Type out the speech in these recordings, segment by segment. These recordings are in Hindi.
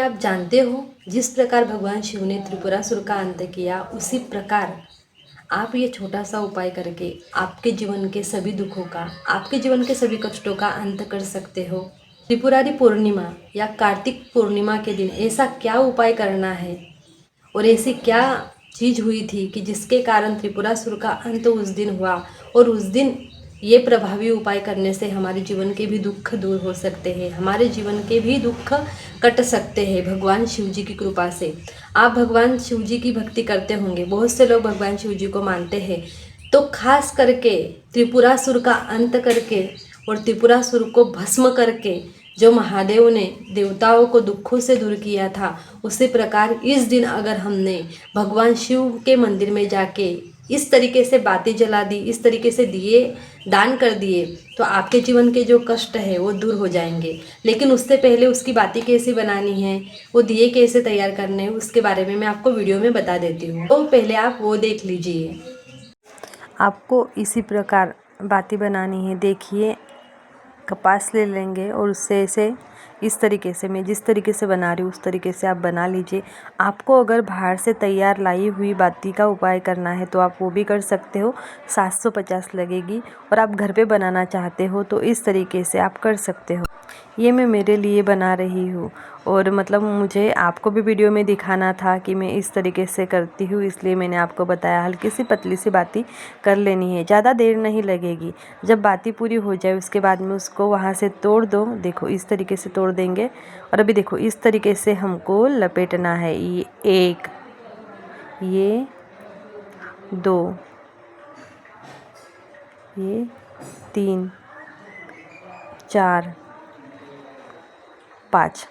क्या आप जानते हो, जिस प्रकार भगवान शिव ने त्रिपुरासुर का अंत किया, उसी प्रकार आप ये छोटा सा उपाय करके आपके जीवन के सभी दुखों का, आपके जीवन के सभी कष्टों का अंत कर सकते हो। त्रिपुरारी पूर्णिमा या कार्तिक पूर्णिमा के दिन ऐसा क्या उपाय करना है और ऐसी क्या चीज़ हुई थी कि जिसके कारण त्रिपुरासुर का अंत उस दिन हुआ, और उस दिन ये प्रभावी उपाय करने से हमारे जीवन के भी दुख दूर हो सकते हैं, हमारे जीवन के भी दुख कट सकते हैं भगवान शिव जी की कृपा से। आप भगवान शिव जी की भक्ति करते होंगे, बहुत से लोग भगवान शिव जी को मानते हैं, तो खास करके त्रिपुरासुर का अंत करके और त्रिपुरासुर को भस्म करके जो महादेव ने देवताओं को दुखों से दूर किया था, उसी प्रकार इस दिन अगर हमने भगवान शिव के मंदिर में जाके इस तरीके से बातें जला दी, इस तरीके से दिए दान कर दिए, तो आपके जीवन के जो कष्ट है वो दूर हो जाएंगे। लेकिन उससे पहले उसकी बातें कैसे बनानी है, वो दिए कैसे तैयार करने हैं, उसके बारे में मैं आपको वीडियो में बता देती हूँ, तो पहले आप वो देख लीजिए। आपको इसी प्रकार बाती बनानी है। देखिए, कपास ले लेंगे और उससे ऐसे इस तरीके से, मैं जिस तरीके से बना रही हूँ उस तरीके से आप बना लीजिए। आपको अगर बाहर से तैयार लाई हुई बाती का उपाय करना है तो आप वो भी कर सकते हो, 750 लगेगी। और आप घर पे बनाना चाहते हो तो इस तरीके से आप कर सकते हो। ये मैं मेरे लिए बना रही हूँ और मतलब मुझे आपको भी वीडियो में दिखाना था कि मैं इस तरीके से करती हूँ, इसलिए मैंने आपको बताया। हल्की सी पतली सी बाती कर लेनी है, ज़्यादा देर नहीं लगेगी। जब बाती पूरी हो जाए उसके बाद में उसको वहाँ से तोड़ दो। देखो इस तरीके से तोड़ देंगे और अभी देखो इस तरीके से हमको लपेटना है। ये 1, ये 2, ये 3, 4, 5,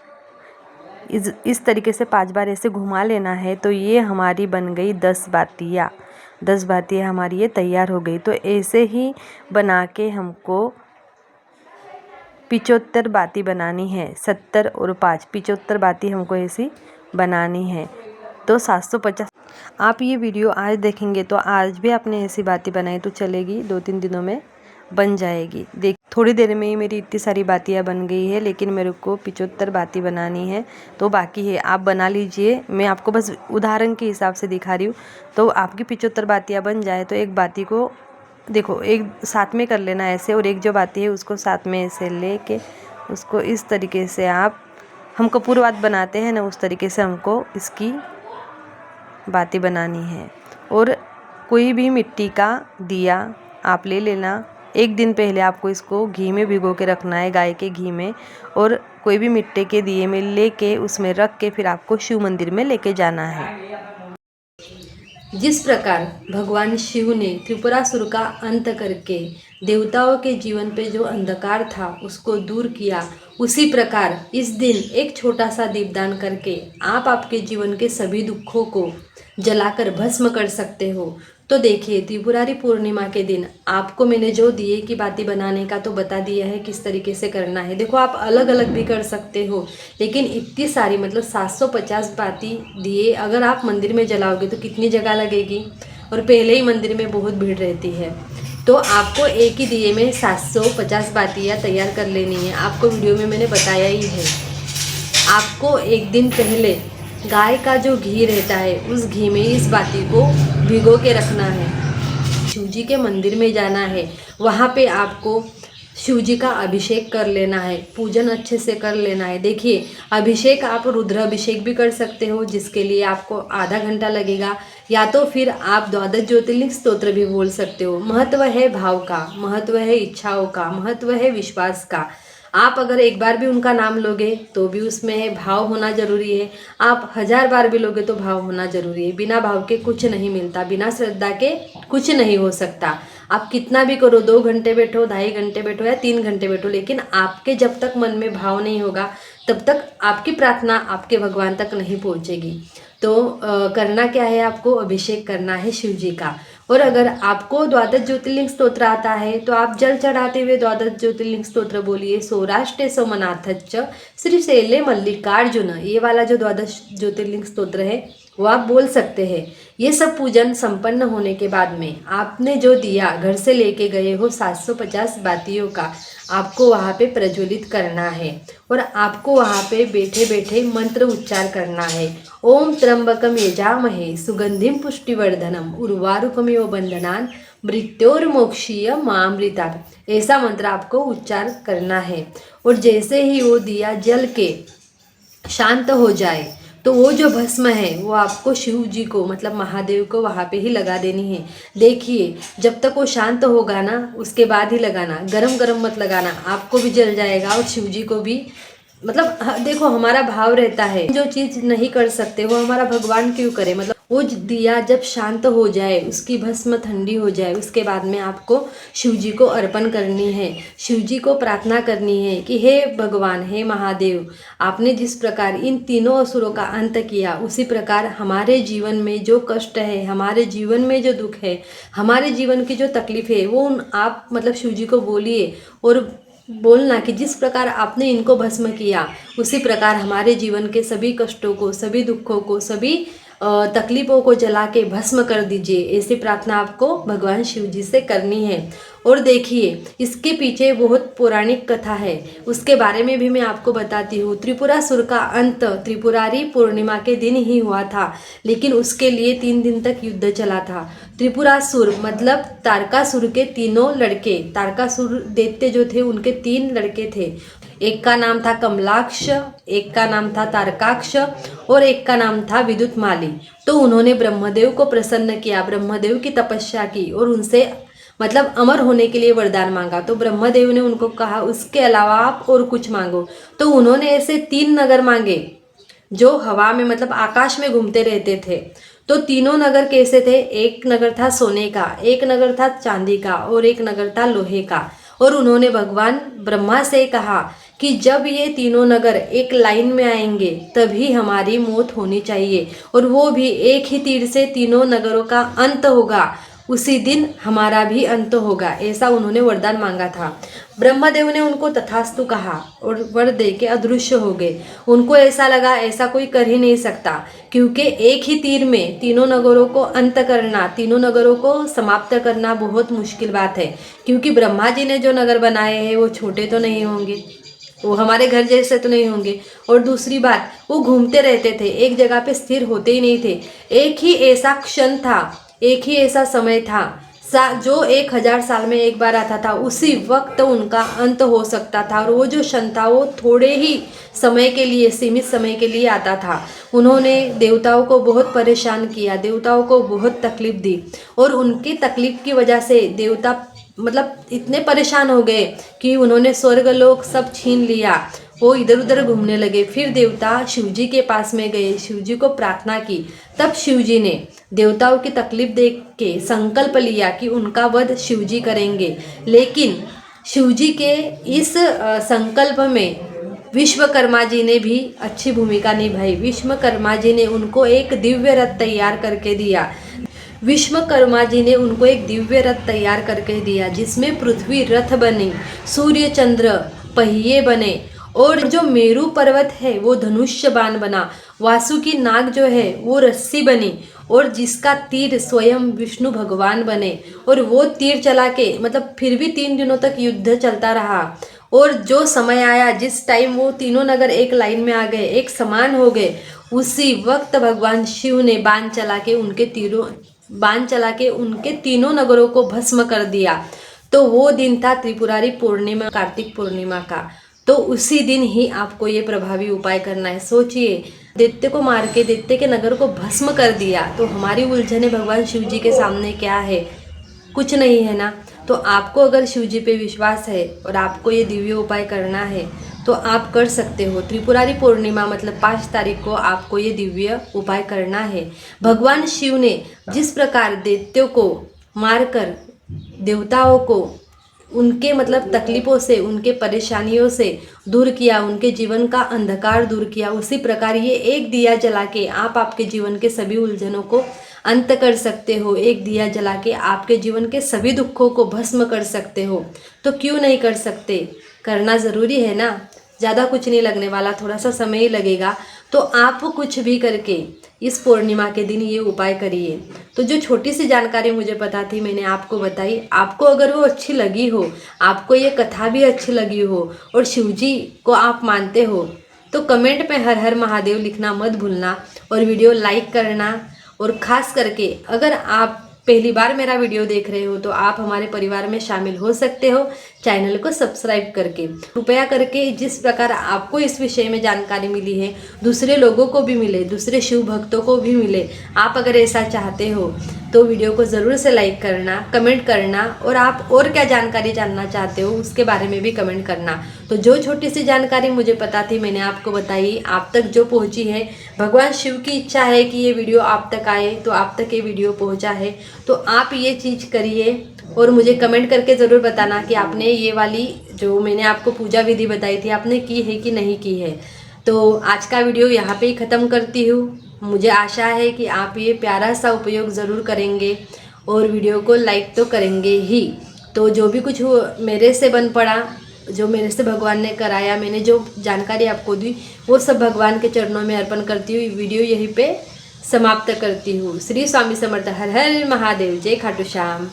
इस तरीके से 5 बार ऐसे घुमा लेना है। तो ये हमारी बन गई 10 बातियाँ। 10 बातियाँ हमारी ये तैयार हो गई। तो ऐसे ही बना के हमको 75 बाती बनानी है। 70 और 5 75 बाती हमको ऐसी बनानी है। तो 750। आप ये वीडियो आज देखेंगे तो आज भी आपने ऐसी बाती बनाई तो चलेगी, 2-3 दिनों में बन जाएगी। देख, थोड़ी देर में ही मेरी इतनी सारी बातियाँ बन गई है, लेकिन मेरे को 75 बाती बनानी है तो बाकी है। आप बना लीजिए, मैं आपको बस उदाहरण के हिसाब से दिखा रही हूँ। तो आपकी 75 बातियाँ बन जाए तो एक बाती को देखो एक साथ में कर लेना ऐसे, और एक जो बाती है उसको साथ में ऐसे लेके उसको इस तरीके से आप, हम कपूरवात बनाते हैं ना, उस तरीके से हमको इसकी बाती बनानी है। और कोई भी मिट्टी का दिया आप ले लेना। एक दिन पहले आपको इसको घी में भिगो के रखना है, गाय के घी में, और कोई भी मिट्टी के दिए में लेके उसमें रख के फिर आपको शिव मंदिर में लेके जाना है। जिस प्रकार भगवान शिव ने त्रिपुरासुर का अंत करके देवताओं के जीवन पे जो अंधकार था उसको दूर किया, उसी प्रकार इस दिन एक छोटा सा दीपदान करके आप आपके जीवन के सभी दुखों को जलाकर भस्म कर सकते हो। तो देखिए, त्रिपुरारी पूर्णिमा के दिन आपको मैंने जो दिए की बाती बनाने का तो बता दिया है किस तरीके से करना है। देखो, आप अलग अलग भी कर सकते हो, लेकिन इतनी सारी मतलब 750 बाती दिए अगर आप मंदिर में जलाओगे तो कितनी जगह लगेगी, और पहले ही मंदिर में बहुत भीड़ रहती है। तो आपको एक ही दिए में 750 बातियाँ तैयार कर लेनी है। आपको वीडियो में मैंने बताया ही है। आपको एक दिन पहले गाय का जो घी रहता है उस घी में इस बाती को भिगो के रखना है। शिव जी के मंदिर में जाना है, वहाँ पे आपको शिव जी का अभिषेक कर लेना है, पूजन अच्छे से कर लेना है। देखिए, अभिषेक आप रुद्र अभिषेक भी कर सकते हो, जिसके लिए आपको आधा घंटा लगेगा, या तो फिर आप द्वादश ज्योतिर्लिंग स्तोत्र भी बोल सकते हो। महत्व है भाव का, महत्व है इच्छाओं का, महत्व है विश्वास का। आप अगर एक बार भी उनका नाम लोगे तो भी उसमें भाव होना जरूरी है। आप 1000 बार भी लोगे तो भाव होना जरूरी है। बिना भाव के कुछ नहीं मिलता, बिना श्रद्धा के कुछ नहीं हो सकता। आप कितना भी करो, 2 घंटे बैठो, 2.5 घंटे बैठो या 3 घंटे बैठो, लेकिन आपके जब तक मन में भाव नहीं होगा तब तक आपकी प्रार्थना आपके भगवान तक नहीं पहुंचेगी। तो करना क्या है, आपको अभिषेक करना है शिव जी का। और अगर आपको द्वादश ज्योतिर्लिंग स्तोत्र आता है तो आप जल चढ़ाते हुए द्वादश ज्योतिर्लिंग स्तोत्र बोलिए। सौराष्ट्र सोमनाथच्च श्रीशैले मल्लिकार्जुन, ये वाला जो द्वादश ज्योतिर्लिंग स्तोत्र है वो आप बोल सकते हैं। ये सब पूजन संपन्न होने के बाद में आपने जो दिया घर से लेके गए हो 750 बातियों का, आपको वहाँ पे प्रज्वलित करना है और आपको वहाँ पे बैठे बैठे मंत्र उच्चार करना है। ओम त्र्यंबकम यजामहे सुगंधिम पुष्टिवर्धनम उर्वारुकमिव बंधनान मृत्योर्मोक्षीय मामृतात्, ऐसा मंत्र आपको उच्चार करना है। और जैसे ही वो दिया जल के शांत हो जाए तो वो जो भस्म है वो आपको शिव जी को मतलब महादेव को वहाँ पे ही लगा देनी है। देखिए जब तक वो शांत होगा ना उसके बाद ही लगाना, गरम गरम मत लगाना, आपको भी जल जाएगा और शिव जी को भी। मतलब देखो हमारा भाव रहता है, जो चीज़ नहीं कर सकते वो हमारा भगवान क्यों करे। मतलब वो दिया जब शांत हो जाए, उसकी भस्म ठंडी हो जाए, उसके बाद में आपको शिव जी को अर्पण करनी है। शिव जी को प्रार्थना करनी है कि हे भगवान, हे महादेव, आपने जिस प्रकार इन तीनों असुरों का अंत किया उसी प्रकार हमारे जीवन में जो कष्ट है, हमारे जीवन में जो दुख है, हमारे जीवन की जो तकलीफ है वो आप मतलब शिव जी को बोलिए और बोलना कि जिस प्रकार आपने इनको भस्म किया उसी प्रकार हमारे जीवन के सभी कष्टों को, सभी दुखों को, सभी तकलीफ़ों को जला के भस्म कर दीजिए। ऐसी प्रार्थना आपको भगवान शिव जी से करनी है। और देखिए इसके पीछे बहुत पौराणिक कथा है, उसके बारे में भी मैं आपको बताती हूँ। त्रिपुरासुर का अंत त्रिपुरारी पूर्णिमा के दिन ही हुआ था, लेकिन उसके लिए 3 दिन तक युद्ध चला था। त्रिपुरासुर मतलब तारकासुर के तीनों लड़के, तारकासुर दैत्य जो थे उनके 3 लड़के थे। एक का नाम था कमलाक्ष, एक का नाम था तारकाक्ष और एक का नाम था विद्युतमाली। तो उन्होंने ब्रह्मदेव को प्रसन्न किया, ब्रह्मदेव की तपस्या की और उनसे मतलब अमर होने के लिए वरदान मांगा। तो ब्रह्मदेव ने उनको कहा उसके अलावा आप और कुछ मांगो। तो उन्होंने ऐसे 3 नगर मांगे जो हवा में मतलब आकाश में घूमते रहते थे। तो तीनों नगर कैसे थे? एक नगर था सोने का, एक नगर था चांदी का और एक नगर था लोहे का। और उन्होंने भगवान ब्रह्मा से कहा कि जब ये तीनों नगर एक लाइन में आएंगे तभी हमारी मौत होनी चाहिए, और वो भी एक ही तीर से तीनों नगरों का अंत होगा, उसी दिन हमारा भी अंत होगा। ऐसा उन्होंने वरदान मांगा था। ब्रह्मदेव ने उनको तथास्तु कहा और वर दे के अदृश्य हो गए। उनको ऐसा लगा ऐसा कोई कर ही नहीं सकता, क्योंकि एक ही तीर में तीनों नगरों को अंत करना, तीनों नगरों को समाप्त करना बहुत मुश्किल बात है। क्योंकि ब्रह्मा जी ने जो नगर बनाए हैं वो छोटे तो नहीं होंगे, वो हमारे घर जैसे तो नहीं होंगे। और दूसरी बात, वो घूमते रहते थे, एक जगह पे स्थिर होते ही नहीं थे। एक ही ऐसा क्षण था, एक ही ऐसा समय था जो 1000 साल में एक बार आता था, उसी वक्त उनका अंत हो सकता था। और वो जो क्षण था वो थोड़े ही समय के लिए, सीमित समय के लिए आता था। उन्होंने देवताओं को बहुत परेशान किया, देवताओं को बहुत तकलीफ दी, और उनकी तकलीफ की वजह से देवता मतलब इतने परेशान हो गए कि उन्होंने स्वर्ग लोक सब छीन लिया। वो इधर उधर घूमने लगे। फिर देवता शिवजी के पास में गए, शिवजी को प्रार्थना की। तब शिवजी ने देवताओं की तकलीफ देख के संकल्प लिया कि उनका वध शिवजी करेंगे। लेकिन शिवजी के इस संकल्प में विश्वकर्मा जी ने भी अच्छी भूमिका निभाई। विश्वकर्मा जी ने उनको एक दिव्य रथ तैयार करके दिया। विश्वकर्मा जी ने उनको एक दिव्य रथ तैयार करके दिया जिसमें पृथ्वी रथ बनी, सूर्य चंद्र पहिए बने, और जो मेरू पर्वत है वो धनुष्य बाण बना, वासुकी नाग जो है वो रस्सी बनी, और जिसका तीर स्वयं विष्णु भगवान बने। और वो तीर चला के मतलब फिर भी 3 दिनों तक युद्ध चलता रहा। और जो समय आया जिस टाइम वो तीनों नगर एक लाइन में आ गए, एक समान हो गए, उसी वक्त भगवान शिव ने बाण चला के उनके तीनों नगरों को भस्म कर दिया। तो वो दिन था त्रिपुरारी पूर्णिमा, कार्तिक पूर्णिमा का। तो उसी दिन ही आपको ये प्रभावी उपाय करना है। सोचिए, दैत्य को मार के दैत्य के नगर को भस्म कर दिया, तो हमारी उलझने भगवान शिव जी के सामने क्या है? कुछ नहीं है ना। तो आपको अगर शिव जी पे विश्वास है और आपको ये दिव्य उपाय करना है तो आप कर सकते हो। त्रिपुरारी पूर्णिमा मतलब 5 तारीख को आपको ये दिव्य उपाय करना है। भगवान शिव ने जिस प्रकार दैत्यों को मारकर देवताओं को उनके मतलब तकलीफ़ों से, उनके परेशानियों से दूर किया, उनके जीवन का अंधकार दूर किया, उसी प्रकार ये एक दिया जला के आप आपके जीवन के सभी उलझनों को अंत कर सकते हो। एक दिया जला के आपके जीवन के सभी दुखों को भस्म कर सकते हो। तो क्यों नहीं कर सकते? करना ज़रूरी है ना। ज़्यादा कुछ नहीं लगने वाला, थोड़ा सा समय ही लगेगा। तो आप कुछ भी करके इस पूर्णिमा के दिन ये उपाय करिए। तो जो छोटी सी जानकारी मुझे पता थी मैंने आपको बताई। आपको अगर वो अच्छी लगी हो, आपको ये कथा भी अच्छी लगी हो और शिवजी को आप मानते हो तो कमेंट में हर हर महादेव लिखना मत भूलना और वीडियो लाइक करना। और ख़ास करके अगर आप पहली बार मेरा वीडियो देख रहे हो तो आप हमारे परिवार में शामिल हो सकते हो चैनल को सब्सक्राइब करके। कृपया करके जिस प्रकार आपको इस विषय में जानकारी मिली है दूसरे लोगों को भी मिले, दूसरे शिव भक्तों को भी मिले। आप अगर ऐसा चाहते हो तो वीडियो को ज़रूर से लाइक करना, कमेंट करना और आप और क्या जानकारी जानना चाहते हो उसके बारे में भी कमेंट करना। तो जो छोटी सी जानकारी मुझे पता थी मैंने आपको बताई, आप तक जो पहुंची है, भगवान शिव की इच्छा है कि ये वीडियो आप तक आए तो आप तक ये वीडियो पहुंचा है। तो आप ये चीज़ करिए और मुझे कमेंट करके ज़रूर बताना कि आपने ये वाली जो मैंने आपको पूजा विधि बताई थी आपने की है कि नहीं की है। तो आज का वीडियो यहाँ पे ही ख़त्म करती हूँ। मुझे आशा है कि आप ये प्यारा सा उपयोग ज़रूर करेंगे और वीडियो को लाइक तो करेंगे ही। तो जो भी कुछ मेरे से बन पड़ा, जो मेरे से भगवान ने कराया, मैंने जो जानकारी आपको दी वो सब भगवान के चरणों में अर्पण करती हुई वीडियो यहीं पे समाप्त करती हूँ। श्री स्वामी समर्थ। हर हर महादेव। जय खाटू श्याम।